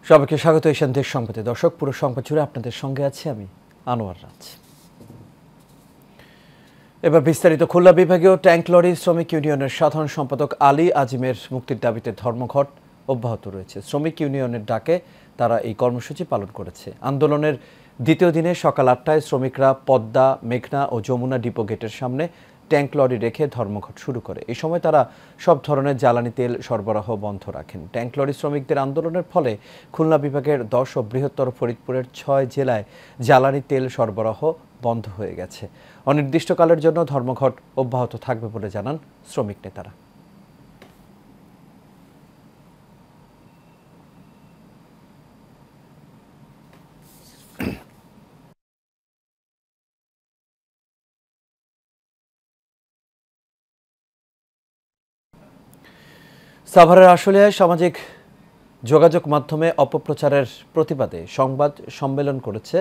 সবাইকে স্বাগত এশিয়ান দেশ সংবাদে। দর্শক, পুরো সংবাদ জুড়ে আপনাদের সঙ্গে আছি আমি আনোয়ার রাজ। এবার বিস্তারিত। খুলনা বিভাগীয় ট্যাঙ্ক লরি শ্রমিক ইউনিয়নের সাধারণ সম্পাদক আলী আজিমের মুক্তির দাবিতে ধর্মঘট অব্যাহত রয়েছে। শ্রমিক ইউনিয়নের ডাকে তারা এই কর্মসূচি পালন করেছে। আন্দোলনের দ্বিতীয় দিনে সকাল ৮টায় শ্রমিকরা পদ্মা, মেঘনা ও যমুনা ডিপো গেটের সামনে ট্যাঙ্ক লরি রেখে ধর্মঘট শুরু করে। এই সময় তারা সব ধরনের জ্বালানি তেল সরবরাহ বন্ধ রাখেন। ট্যাঙ্ক লরি শ্রমিকদের আন্দোলনের ফলে খুলনা বিভাগের ১০ ও বৃহত্তর ফরিদপুরের ৬ জেলায় জ্বালানি তেল সরবরাহ বন্ধ হয়ে গেছে। অনির্দিষ্টকালের জন্য ধর্মঘট অব্যাহত থাকবে বলে জানান শ্রমিক নেতারা। সাভারের আশুলিয়ায় সামাজিক যোগাযোগ মাধ্যমে অপপ্রচারের প্রতিবাদে সংবাদ সম্মেলন করেছে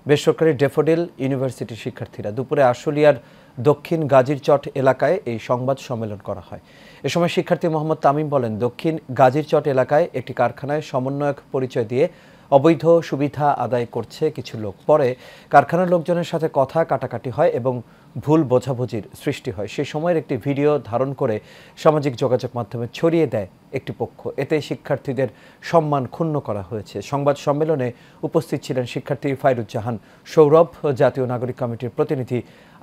বেসরকারি ড্যাফোডিল ইউনিভার্সিটির শিক্ষার্থীরা। দুপুরে আশুলিয়ার দক্ষিণ গাজীরচট এলাকায় এই সংবাদ সম্মেলন করা হয়। এ সময় শিক্ষার্থী মোহাম্মদ তামিম বলেন, দক্ষিণ গাজীরচট এলাকায় একটি কারখানায় সমন্বয়ক পরিচয় দিয়ে অবৈধ সুবিধা আদায় করছে কিছু লোক। পরে কারখানার লোকজনের সাথে কথা কাটাকাটি হয় এবং ভুল বোঝাবুঝির সৃষ্টি হয়। সেই সময়ের একটি ভিডিও ধারণ করে সামাজিক যোগাযোগ মাধ্যমে ছড়িয়ে দেয় একটি পক্ষ। এতে শিক্ষার্থীদের সম্মান ক্ষুণ্ণ করা হয়েছে। সংবাদ সম্মেলনে উপস্থিত ছিলেন শিক্ষার্থী ফাইরুজ্জাহান সৌরভ, জাতীয় নাগরিক কমিটির প্রতিনিধি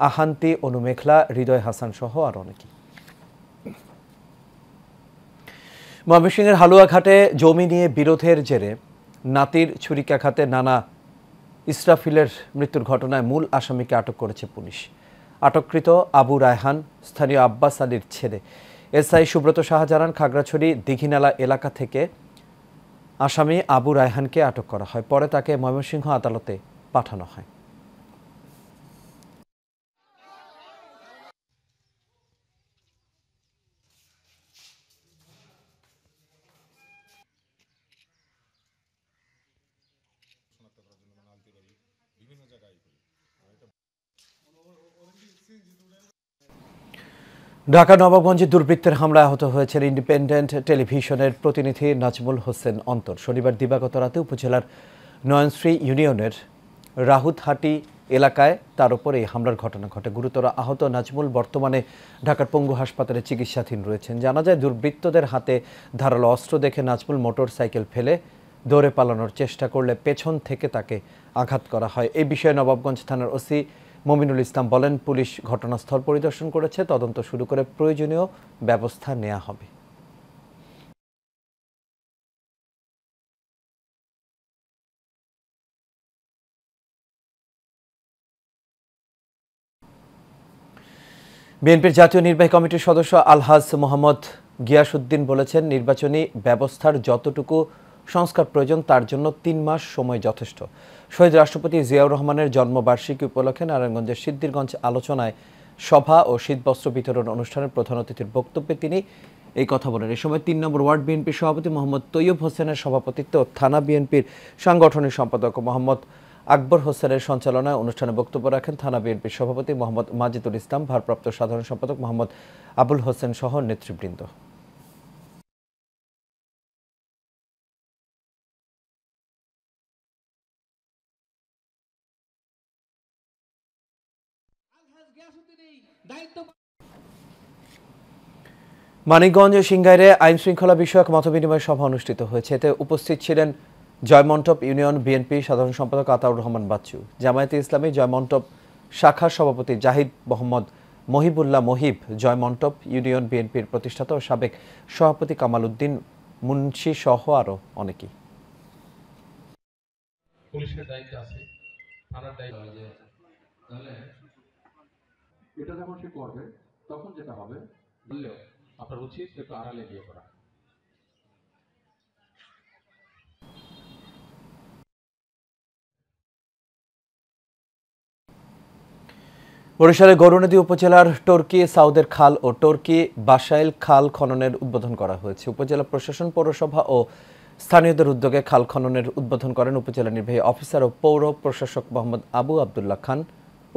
আহান্তি, অনু মেঘলা, হৃদয় হাসান সহ আরও অনেকে। ময়মনসিংহের হালুয়াঘাটে জমি নিয়ে বিরোধের জেরে নাতির ছুরিকাঘাতে নানা ইসরাফিলের মৃত্যুর ঘটনায় মূল আসামিকে আটক করেছে পুলিশ। আটককৃত আবু রায়হান স্থানীয় আব্বাস আলীর ছেলে। এসআই সুব্রত সাহা জানান, খাগড়াছড়ি দিঘিনালা এলাকা থেকে আসামি আবু রায়হানকে আটক করা হয়। পরে তাকে ময়মনসিংহ আদালতে পাঠানো হয়। ঢাকা নবাবগঞ্জে দুর্বৃত্তের হামলায় আহত হয়েছেন ইন্ডিপেন্ডেন্ট টেলিভিশনের প্রতিনিধি নাজমুল হোসেন অন্তর। শনিবার দিবাগত রাতে উপজেলার নয়নশ্রী ইউনিয়নের রাহুতহাটি এলাকায় তার উপর এই হামলার ঘটনা ঘটে। গুরুতর আহত নাজমুল বর্তমানে ঢাকার পঙ্গু হাসপাতালে চিকিৎসাধীন রয়েছেন। জানা যায়, দুর্বৃত্তদের হাতে ধারালো অস্ত্র দেখে নাজমুল মোটর সাইকেল ফেলে দৌড়ে পালানোর চেষ্টা করলে পেছন থেকে তাকে আঘাত করা হয়। এই বিষয়ে নবাবগঞ্জ থানার ওসি মমিনুল ইসলাম বলেন, পুলিশ ঘটনাস্থল পরিদর্শন করেছে, তদন্ত শুরু করে প্রয়োজনীয় ব্যবস্থা নেওয়া হবে। বিএনপির জাতীয় নির্বাহী কমিটির সদস্য আলহাজ মোহাম্মদ গিয়াসউদ্দিন বলেছেন, নির্বাচনী ব্যবস্থার যতটুকু সংস্কার প্রয়োজন তার জন্য ৩ মাস সময় যথেষ্ট। শহীদ রাষ্ট্রপতি জিয়াউর রহমানের জন্মবার্ষিকী উপলক্ষে নারায়ণগঞ্জের সিদ্ধিরগঞ্জ আলোচনায় সভা ও শীতবস্ত্র বিতরণ অনুষ্ঠানের প্রধান অতিথির বক্তব্যে তিনি এই কথা বলেন। এ সময় ৩ নম্বর ওয়ার্ড বিএনপির সভাপতি মোহাম্মদ তৈয়ব হোসেনের সভাপতিত্বে ও থানা বিএনপির সাংগঠনিক সম্পাদক মোহাম্মদ আকবর হোসেনের সঞ্চালনায় অনুষ্ঠানে বক্তব্য রাখেন থানা বিএনপির সভাপতি মোহাম্মদ মাজিদুল ইসলাম, ভারপ্রাপ্ত সাধারণ সম্পাদক মোহাম্মদ আবুল হোসেন সহ নেতৃবৃন্দ। মানিকগঞ্জ সিংগাইরে আইন শৃঙ্খলা বিষয়ক মতবিনিময় সভা অনুষ্ঠিত হয়েছে। এতে উপস্থিত ছিলেন জয়মন্টপ ইউনিয়ন বিএনপি সাধারণ সম্পাদক আতাউর রহমান বাচ্চু, জামায়াতে ইসলামী জয়মন্টপ শাখার সভাপতি জাহিদ মোহাম্মদ মহিবুল্লাহ মহিব, জয়মন্টপ ইউনিয়ন বিএনপির প্রতিষ্ঠাতা ও সাবেক সভাপতি কামাল উদ্দিন মুন্সি সহ আরও অনেকেই। পুলিশের দায়িত্ব আছে, থানার দায়িত্ব আছে। তাহলে এটা যখন সে করবে তখন যেটা হবে, বললেও আপনার উচিত একটু আড়ালে গিয়ে করা। বরিশালের গৌরনদী উপজেলার টর্কি সাউদের খাল ও টর্কি বাসাইল খাল খননের উদ্বোধন করা হয়েছে। উপজেলা প্রশাসন, পৌরসভা ও স্থানীয়দের উদ্যোগে খাল খননের উদ্বোধন করেন উপজেলা নির্বাহী অফিসার ও পৌর প্রশাসক মোহাম্মদ আবু আবদুল্লাহ খান।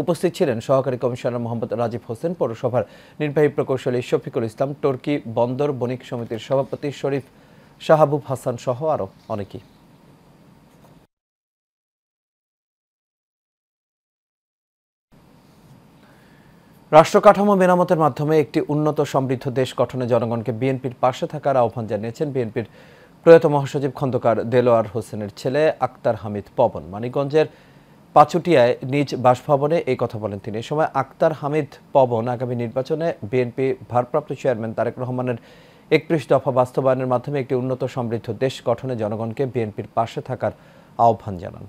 উপস্থিত ছিলেন সহকারী কমিশনার মোহাম্মদ রাজীব হোসেন, পৌরসভার নির্বাহী প্রকৌশলী শফিকুল ইসলাম, টর্কি বন্দর বণিক সমিতির সভাপতি শরীফ শাহাবুব হাসান সহ আরও অনেকেই। রাষ্ট্র কাঠামো মেরামতের মাধ্যমে একটি উন্নত সমৃদ্ধ দেশ গঠনে জনগণকে বিএনপির পাশে থাকার আহ্বান জানিয়েছেন বিএনপির প্রয়াত মহাসচিব খন্দকার দেলোয়ার হোসেনের ছেলে আক্তার হামিদ পবন। মানিকগঞ্জের পাচুটিয়ায় নিজ বাসভবনে এই কথা বলেন তিনি। এ সময় আক্তার হামিদ পবন আগামী নির্বাচনে বিএনপি ভারপ্রাপ্ত চেয়ারম্যান তারেক রহমানের ৩১ দফা বাস্তবায়নের মাধ্যমে একটি উন্নত সমৃদ্ধ দেশ গঠনে জনগণকে বিএনপির পাশে থাকার আহ্বান জানান।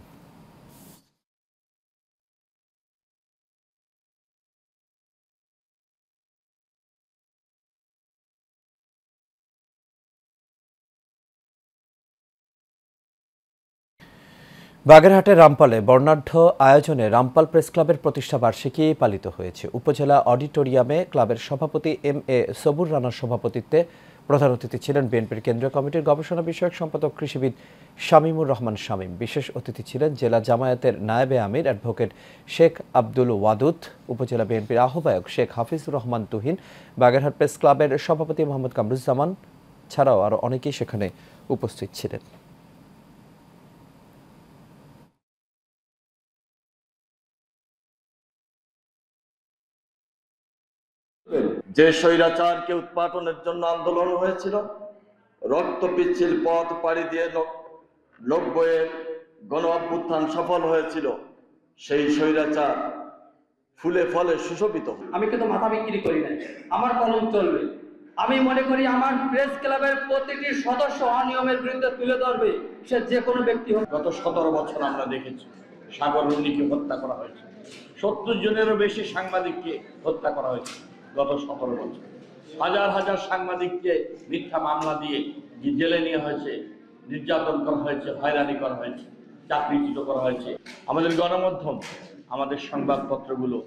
বাগেরহাটের রামপালে বর্ণাঢ্য আয়োজনে রামপাল প্রেস ক্লাবের প্রতিষ্ঠা বার্ষিকী পালিত হয়েছে। উপজেলা অডিটোরিয়ামে ক্লাবের সভাপতি এম.এ. সবুর রানার সভাপতিত্বে প্রধান অতিথি ছিলেন বিএনপির কেন্দ্রীয় কমিটির গবেষণা বিষয়ক সম্পাদক কৃষিবিদ শামীমুর রহমান শামীম। বিশেষ অতিথি ছিলেন জেলা জামায়াতের নায়েবে আমির অ্যাডভোকেট শেখ আব্দুল ওয়াদুদ, উপজেলা বিএনপির আহ্বায়ক শেখ হাফিজুর রহমান তুহিন, বাগেরহাট প্রেস ক্লাবের সভাপতি মোহাম্মদ কামরুজ্জামান ছাড়াও আরও অনেকেই সেখানে উপস্থিত ছিলেন। যে স্বৈরাচারকে উৎপাটনের জন্য আন্দোলন হয়েছিল, রক্ত পিচ্ছিল পথ পাড়ি দিয়ে ৯০-এর গণ অভ্যুত্থান সফল হয়েছিল, সেই স্বৈরাচার ফুলে ফলে সুশোভিত। আমি কিন্তু মাথা বিক্রি করি না, আমার কলম চলবে। আমি মনে করি আমার প্রেস ক্লাবের প্রতিটি সদস্য অনিয়মের বিরুদ্ধে তুলে ধরবে, সে যে কোনো ব্যক্তি হোক। গত ১৭ বছর আমরা দেখেছি সাগর রুনিকে হত্যা করা হয়েছে, ৭০ জনেরও বেশি সাংবাদিককে হত্যা করা হয়েছে গত ১৭ বছর। হাজার হাজার সাংবাদিককে মিথ্যা মামলা দিয়ে জেলে নেওয়া হয়েছে, নির্যাতন করা হয়েছে, হয়রানি করা হয়েছে, চাকরিচ্যুত করা হয়েছে। আমাদের গণমাধ্যম, আমাদের সংবাদপত্রগুলো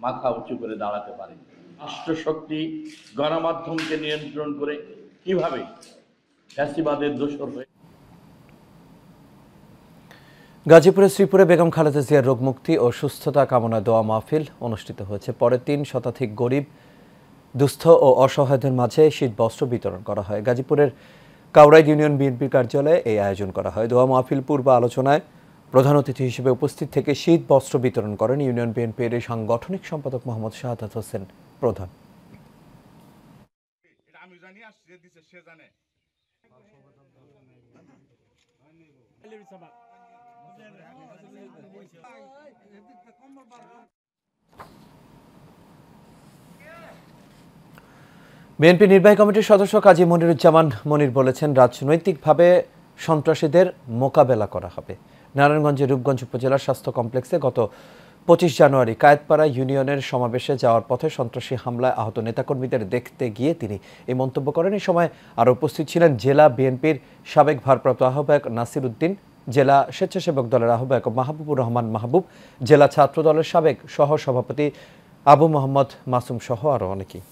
মাথা উঁচু করে দাঁড়াতে পারে। রাষ্ট্রশক্তি গণমাধ্যমকে নিয়ন্ত্রণ করে কিভাবে ফ্যাসিবাদের দোসর হয়ে। গাজীপুরের শ্রীপুরে বেগম খালেদা জিয়ার রোগমুক্তি ও সুস্থতা কামনায় দোয়া মাহফিল অনুষ্ঠিত হয়েছে। পরে ৩ শতাধিক গরিব, দুস্থ ও অসহায়দের মাঝে শীত বস্ত্র বিতরণ করা হয়। গাজীপুরের কাউরাই ইউনিয়ন বিএনপির কার্যালয়ে এই আয়োজন করা হয়। দোয়া মাহফিল পূর্ব আলোচনায় প্রধান অতিথি হিসেবে উপস্থিত থেকে শীত বস্ত্র বিতরণ করেন ইউনিয়ন বিএনপির সাংগঠনিক সম্পাদক মোহাম্মদ শাহাদাত হোসেন প্রধান। বিএনপি নির্বাহী কমিটির সদস্য কাজী মনিরুজ্জামান মনির বলেছেন, রাজনৈতিকভাবে সন্ত্রাসীদের মোকাবেলা করা হবে। নারায়ণগঞ্জের রূপগঞ্জ উপজেলার স্বাস্থ্য কমপ্লেক্সে গত ২৫ জানুয়ারি কায়েতপাড়া ইউনিয়নের সমাবেশে যাওয়ার পথে সন্ত্রাসী হামলায় আহত নেতাকর্মীদের দেখতে গিয়ে তিনি এই মন্তব্য করেন। এই সময় আরও উপস্থিত ছিলেন জেলা বিএনপির সাবেক ভারপ্রাপ্ত আহ্বায়ক নাসির উদ্দিন, জেলা স্বেচ্ছাসেবক দলের আহ্বায়ক মাহবুবুর রহমান মাহবুব, জেলা ছাত্র দলের সাবেক সহ সভাপতি আবু মোহাম্মদ মাসুম সহ আরও অনেকেই।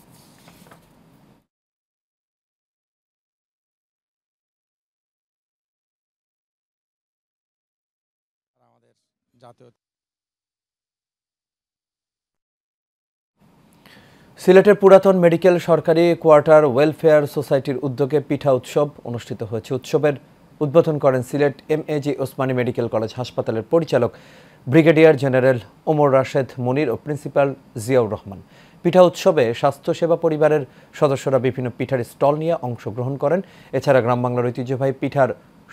সিলেটের পুরাতন মেডিকেল সরকারি কোয়ার্টার ওয়েলফেয়ার সোসাইটির উদ্যোগে পিঠা উৎসব অনুষ্ঠিত হয়েছে। উৎসবের উদ্বোধন করেন সিলেট এম.এ.জি. ওসমানী মেডিকেল কলেজ হাসপাতালের পরিচালক ব্রিগেডিয়ার জেনারেল ওমর রাশেদ মনির ও প্রিন্সিপাল জিয়াউর রহমান। পিঠা উৎসবে স্বাস্থ্যসেবা পরিবারের সদস্যরা বিভিন্ন পিঠার স্টল নিয়ে অংশগ্রহণ করেন। এছাড়া গ্রাম বাংলার ঐতিহ্যবাহী পিঠার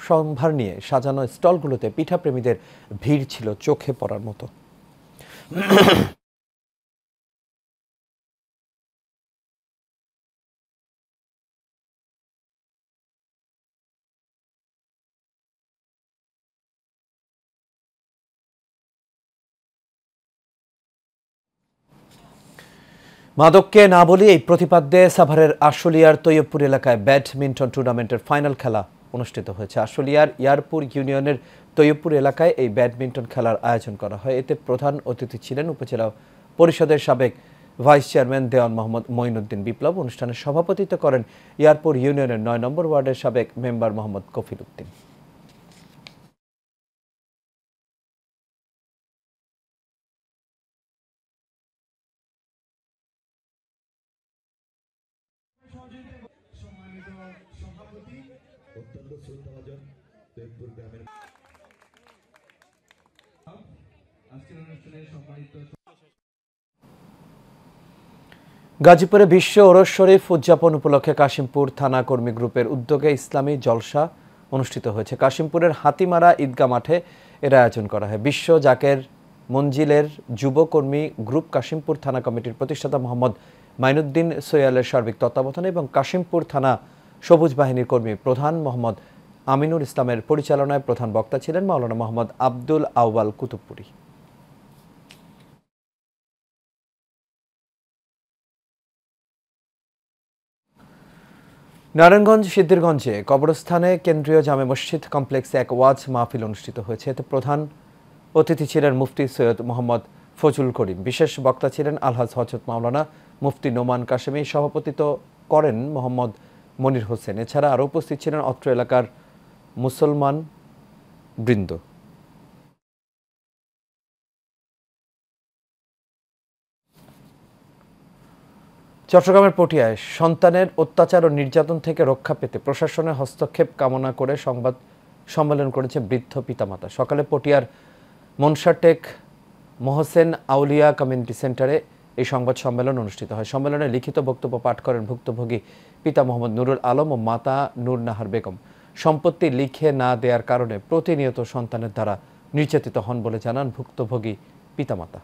সম্ভার নিয়ে সাজানো স্টলগুলোতে পিঠা প্রেমীদের ভিড় ছিল চোখে পড়ার মতো। মাদককে না বলি এই প্রতিপাদ্যে সাভারের আশুলিয়ার তৈয়বপুর এলাকায় ব্যাডমিন্টন টুর্নামেন্টের ফাইনাল খেলা অনুষ্ঠিত হয়েছে। আশুলিয়ার ইয়ারপুর ইউনিয়নের তৈয়বপুর এলাকায় এই ব্যাডমিন্টন খেলার আয়োজন করা হয়। এতে প্রধান অতিথি ছিলেন উপজেলা পরিষদের সাবেক ভাইস চেয়ারম্যান দেওয়ান মোহাম্মদ মঈনুদ্দিন বিপ্লব। অনুষ্ঠানে সভাপতিত্ব করেন ইয়ারপুর ইউনিয়নের ৯ নম্বর ওয়ার্ডের সাবেক মেম্বার মোহাম্মদ কফিল উদ্দিন। গাজীপুরে বিশ্ব ওরস শরীফ উদযাপন উপলক্ষে কাশিমপুর থানা কর্মী গ্রুপের উদ্যোগে ইসলামী জলসা অনুষ্ঠিত হয়েছে। কাশিমপুরের হাতিমারা ঈদগাহ মাঠে এর আয়োজন করা হয়। বিশ্ব জাকের মঞ্জিলের যুব কর্মী গ্রুপ কাশিমপুর থানা কমিটির প্রতিষ্ঠাতা মোহাম্মদ মাইনুদ্দিন সোয়ালের সার্বিক তত্ত্বাবধানে এবং কাশিমপুর থানা সবুজ বাহিনীর কর্মী প্রধান মোহাম্মদ আমিনুর ইসলামের পরিচালনায় প্রধান বক্তা ছিলেন মাওলানা মোহাম্মদ আব্দুল আউয়াল কুতুবপুরি। নারায়ণগঞ্জ সিদ্ধিরগঞ্জে কবরস্থানে কেন্দ্রীয় জামে মসজিদ কমপ্লেক্সে এক ওয়াজ মাহফিল অনুষ্ঠিত হয়েছে। এতে প্রধান অতিথি ছিলেন মুফতি সৈয়দ মোহাম্মদ ফজলুল করিম। বিশেষ বক্তা ছিলেন আলহাজ হযরত মাওলানা মুফতি নোমান কাশেমি। সভাপতিত্ব করেন মোহাম্মদ মনির হোসেন। এছাড়া আরও উপস্থিত ছিলেন অত্র এলাকার মুসলমান বৃন্দ। চট্টগ্রামের পটিয়ায় সন্তানের অত্যাচার ও নির্যাতন থেকে রক্ষা পেতে প্রশাসনের হস্তক্ষেপ কামনা করে সংবাদ সম্মেলন করেছে বৃদ্ধ পিতামাতা। সকালে পটিয়ার মনসারটেক মোহসেন আউলিয়া কমিউনিটি সেন্টারে এই সংবাদ সম্মেলন অনুষ্ঠিত হয়। সম্মেলনে লিখিত বক্তব্য পাঠ করেন ভুক্তভোগী পিতা মোহাম্মদ নুরুল আলম ও মাতা নূর নাহার বেগম। সম্পত্তি লিখে না দেওয়ার কারণে প্রতিনিয়ত সন্তানের দ্বারা নির্যাতিত হন বলে জানান ভুক্তভোগী পিতামাতা।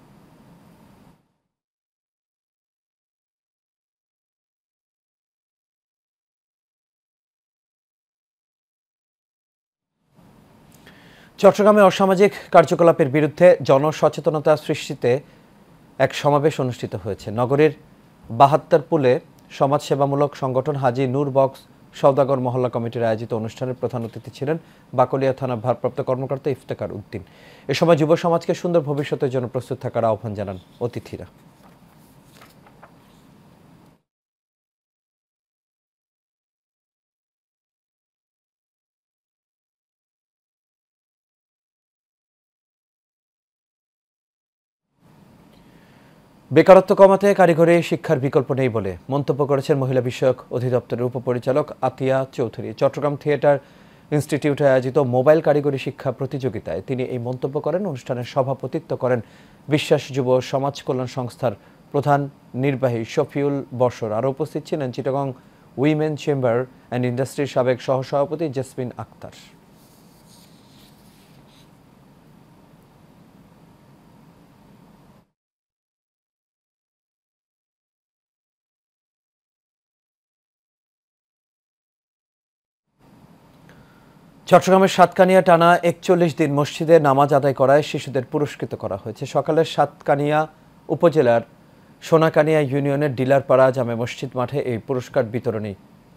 চট্টগ্রামে অসামাজিক কার্যকলাপের বিরুদ্ধে জনসচেতনতা সৃষ্টিতে এক সমাবেশ অনুষ্ঠিত হয়েছে। নগরীর ৭২ পুলে সমাজসেবামূলক সংগঠন হাজী নূর বক্স সওদাগর মহল্লা কমিটির আয়োজিত অনুষ্ঠানের প্রধান অতিথি ছিলেন বাকলিয়া থানার ভারপ্রাপ্ত কর্মকর্তা ইফতেখার উদ্দিন। এ সময় যুব সমাজকে সুন্দর ভবিষ্যতের জন্য প্রস্তুত থাকার আহ্বান জানান অতিথিরা। বেকারত্ব কমাতে কারিগরি শিক্ষার বিকল্প নেই বলে মন্তব্য করেছেন মহিলা বিষয়ক অধিদপ্তরের উপপরিচালক আতিয়া চৌধুরী। চট্টগ্রাম থিয়েটার ইনস্টিটিউটে আয়োজিত মোবাইল কারিগরি শিক্ষা প্রতিযোগিতায় তিনি এই মন্তব্য করেন। অনুষ্ঠানের সভাপতিত্ব করেন বিশ্বাস যুব সমাজ কল্যাণ সংস্থার প্রধান নির্বাহী শফিউল বশর। আরও উপস্থিত ছিলেন চিটাগং উইমেন চেম্বার অ্যান্ড ইন্ডাস্ট্রির সাবেক সহসভাপতি জেসমিন আক্তার। চট্টগ্রামের সাতকানিয়া টানা ৪১ দিন মসজিদে নামাজ আদায় করায় শিশুদের পুরস্কৃত করা হয়েছে। সকালে সাতকানিয়া উপজেলার সোনাকানিয়া ইউনিয়নের ডিলারপাড়া জামে মসজিদ মাঠে এই পুরস্কার বিতরণী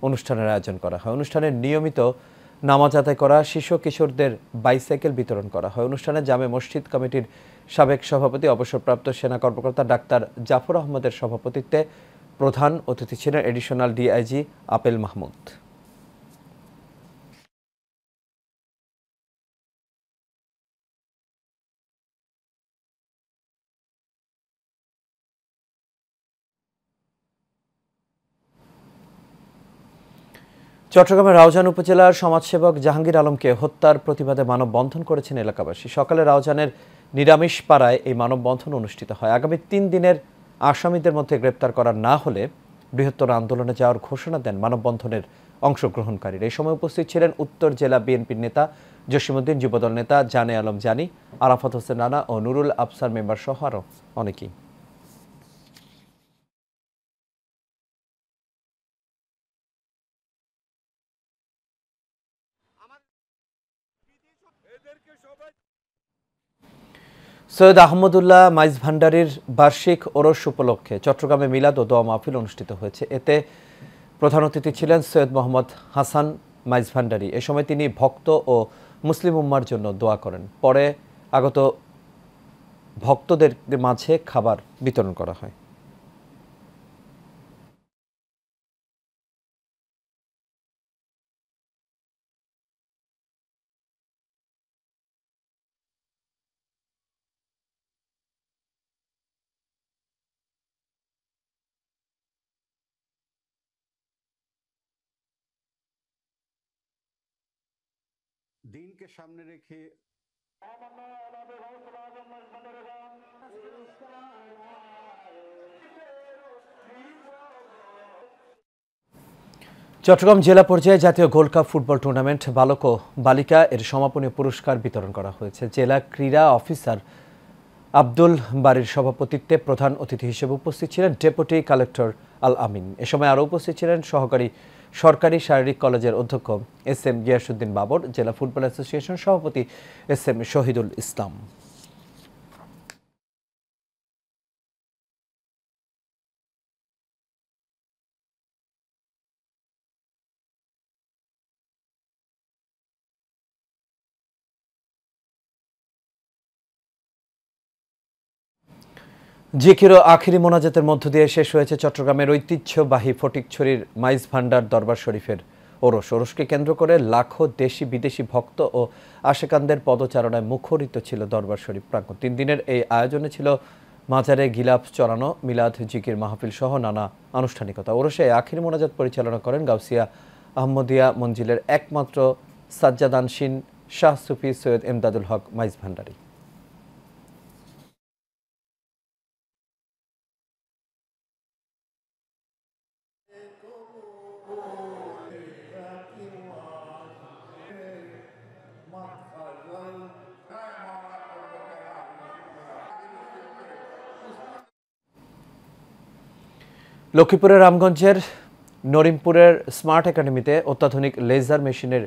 অনুষ্ঠানের আয়োজন করা হয়। অনুষ্ঠানে নিয়মিত নামাজ আদায় করা শিশু কিশোরদের বাইসাইকেল বিতরণ করা হয়। অনুষ্ঠানে জামে মসজিদ কমিটির সাবেক সভাপতি অবসরপ্রাপ্ত সেনা কর্মকর্তা ডাক্তার জাফর আহমদের সভাপতিত্বে প্রধান অতিথি ছিলেন এডিশনাল ডিআইজি আপেল মাহমুদ। চট্টগ্রামের রাউজান উপজেলার সমাজসেবক জাহাঙ্গীর আলমকে হত্যার প্রতিবাদে মানববন্ধন করেছেন এলাকাবাসী। সকালে রাউজানের নিরামিষ পাড়ায় এই মানববন্ধন অনুষ্ঠিত হয়। আগামী ৩ দিনের আসামিদের মধ্যে গ্রেপ্তার করা না হলে বৃহত্তর আন্দোলনে যাওয়ার ঘোষণা দেন মানববন্ধনের অংশগ্রহণকারীরা। এই সময় উপস্থিত ছিলেন উত্তর জেলা বিএনপির নেতা জসিমউদ্দিন, যুবদল নেতা জানে আলম জানি, আরাফাত হোসেন রানা ও নুরুল আফসার মেম্বার সহ আরও অনেকেই। সৈয়দ আহমদুল্লাহ মাইজ ভান্ডারীর বার্ষিক ওরস উপলক্ষে চট্টগ্রামে মিলাদ ও দোয়া মাহফিল অনুষ্ঠিত হয়েছে। এতে প্রধান অতিথি ছিলেন সৈয়দ মোহাম্মদ হাসান মাইজ ভান্ডারী। এ সময় তিনি ভক্ত ও মুসলিম উম্মার জন্য দোয়া করেন। পরে আগত ভক্তদের মাঝে খাবার বিতরণ করা হয়। দিনকে সামনে রেখে চট্টগ্রাম জেলা পর্যায়ে জাতীয় গোল্ড কাপ ফুটবল টুর্নামেন্ট বালক ও বালিকা এর সমাপনী পুরস্কার বিতরণ করা হয়েছে। জেলা ক্রীড়া অফিসার আব্দুল বারীর সভাপতিত্বে প্রধান অতিথি হিসেবে উপস্থিত ছিলেন ডেপুটি কালেক্টর আল আমিন। এ সময় আরও উপস্থিত ছিলেন সহকারী সরকারি শারীরিক কলেজের অধ্যক্ষ এস.এম. গিয়াসউদ্দিন বাবর, জেলা ফুটবল অ্যাসোসিয়েশন সভাপতি এস.এম. শহীদুল ইসলাম। জিকির ও আখিরি মোনাজাতের মধ্য দিয়ে শেষ হয়েছে চট্টগ্রামের ঐতিহ্যবাহী ফটিকছড়ির মাইজ ভান্ডার দরবার শরীফের ওরসকে কেন্দ্র করে লাখো দেশি বিদেশি ভক্ত ও আশেকানদের পদচারণায় মুখরিত ছিল দরবার শরীফ প্রাঙ্গণ। 3 দিনের এই আয়োজনে ছিল মাজারে গিলাফ চড়ানো, মিলাদ, জিকির মাহফিল সহ নানা আনুষ্ঠানিকতা। ওরসে আখিরি মোনাজাত পরিচালনা করেন গাউসিয়া আহমদিয়া মঞ্জিলের একমাত্র সাজ্জাদানশীন শাহ সুফি সৈয়দ এমদাদুল হক মাইজ ভান্ডারী। লক্ষ্মীপুরের রামগঞ্জের নরিমপুরের স্মার্ট একাডেমিতে অত্যাধুনিক লেজার মেশিনের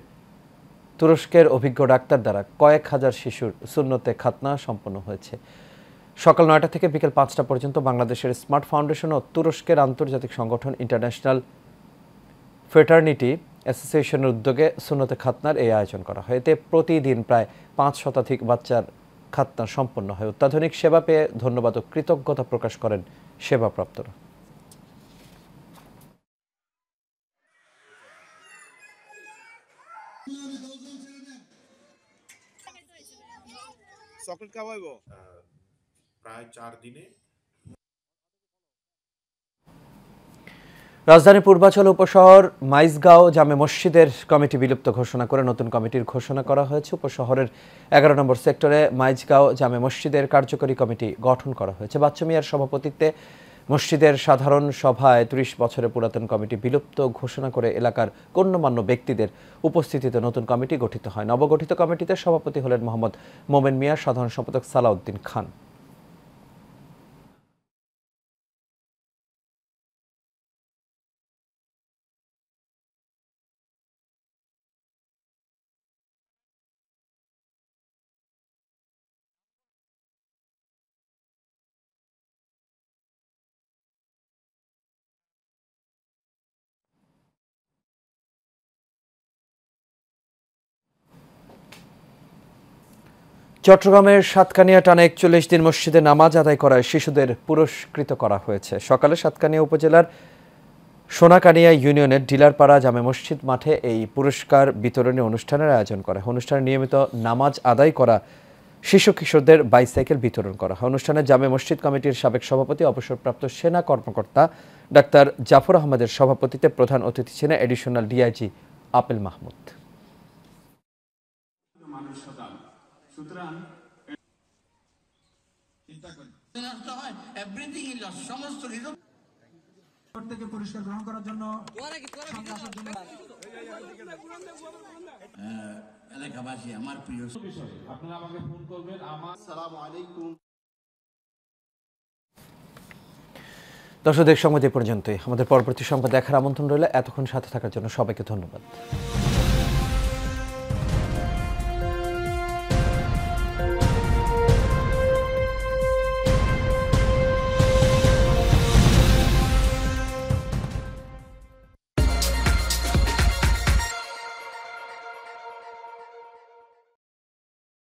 তুরস্কের অভিজ্ঞ ডাক্তার দ্বারা কয়েক হাজার শিশুর সুন্নতে খাতনা সম্পন্ন হয়েছে। সকাল 9টা থেকে বিকেল 5টা পর্যন্ত বাংলাদেশের স্মার্ট ফাউন্ডেশন ও তুরস্কের আন্তর্জাতিক সংগঠন ইন্টারন্যাশনাল ফেটার্নিটি অ্যাসোসিয়েশনের উদ্যোগে সুন্নতে খাতনার এই আয়োজন করা হয়। এতে প্রতিদিন প্রায় 5 শতাধিক বাচ্চার খাতনা সম্পন্ন হয়। অত্যাধুনিক সেবা পেয়ে ধন্যবাদ ও কৃতজ্ঞতা প্রকাশ করেন সেবাপ্রাপ্তরা। চকলেট খাওয়াইবো প্রায় 4 দিনে। রাজধানী পূর্বাঞ্চল উপশহর মাইজগাঁও জামে মসজিদের কমিটি বিলুপ্ত ঘোষণা করে নতুন কমিটির ঘোষণা করা হয়েছে। উপশহরের 11 নম্বর সেক্টরে মাইজগাঁও জামে মসজিদের কার্যকরী কমিটি গঠন করা হয়েছে। বাচ্চু মিয়ার সভাপতিত্বে মসজিদের সাধারণ সভায় 30 বছরের পুরাতন কমিটি বিলুপ্ত ঘোষণা করে এলাকার গণ্যমান্য ব্যক্তিদের উপস্থিতিতে নতুন কমিটি গঠিত হয়। নবগঠিত কমিটিতে সভাপতি হলেন মোহাম্মদ মোমেন মিয়া, সাধারণ সম্পাদক সালাউদ্দিন খান। চট্টগ্রামের সাতকানিয়া টানা 41 দিন মসজিদে নামাজ আদায় করায় শিশুদের পুরস্কৃত করা হয়েছে। সকালে সাতকানিয়া উপজেলার সোনাকানিয়া ইউনিয়নের ডিলারপাড়া জামে মসজিদ মাঠে এই পুরস্কার বিতরণী অনুষ্ঠানের আয়োজন করা হয়। অনুষ্ঠানে নিয়মিত নামাজ আদায় করা শিশু কিশোরদের বাইসাইকেল বিতরণ করা হয়। অনুষ্ঠানে জামে মসজিদ কমিটির সাবেক সভাপতি অবসরপ্রাপ্ত সেনা কর্মকর্তা ডাক্তার জাফর আহমেদের সভাপতিত্বে প্রধান অতিথি ছিলেন এডিশনাল ডিআইজি আপেল মাহমুদ। পুরস্কার গ্রহণ করার জন্য এলাকাবাসী আমার প্রিয় বিষয় আপনারা আমাকে ফোন করবেন। আসসালামু আলাইকুম। দর্শকদের সংবাদ এ পর্যন্তই। আমাদের পরবর্তী সংবাদ দেখার আমন্ত্রণ রইল। এতক্ষণ সাথে থাকার জন্য সবাইকে ধন্যবাদ।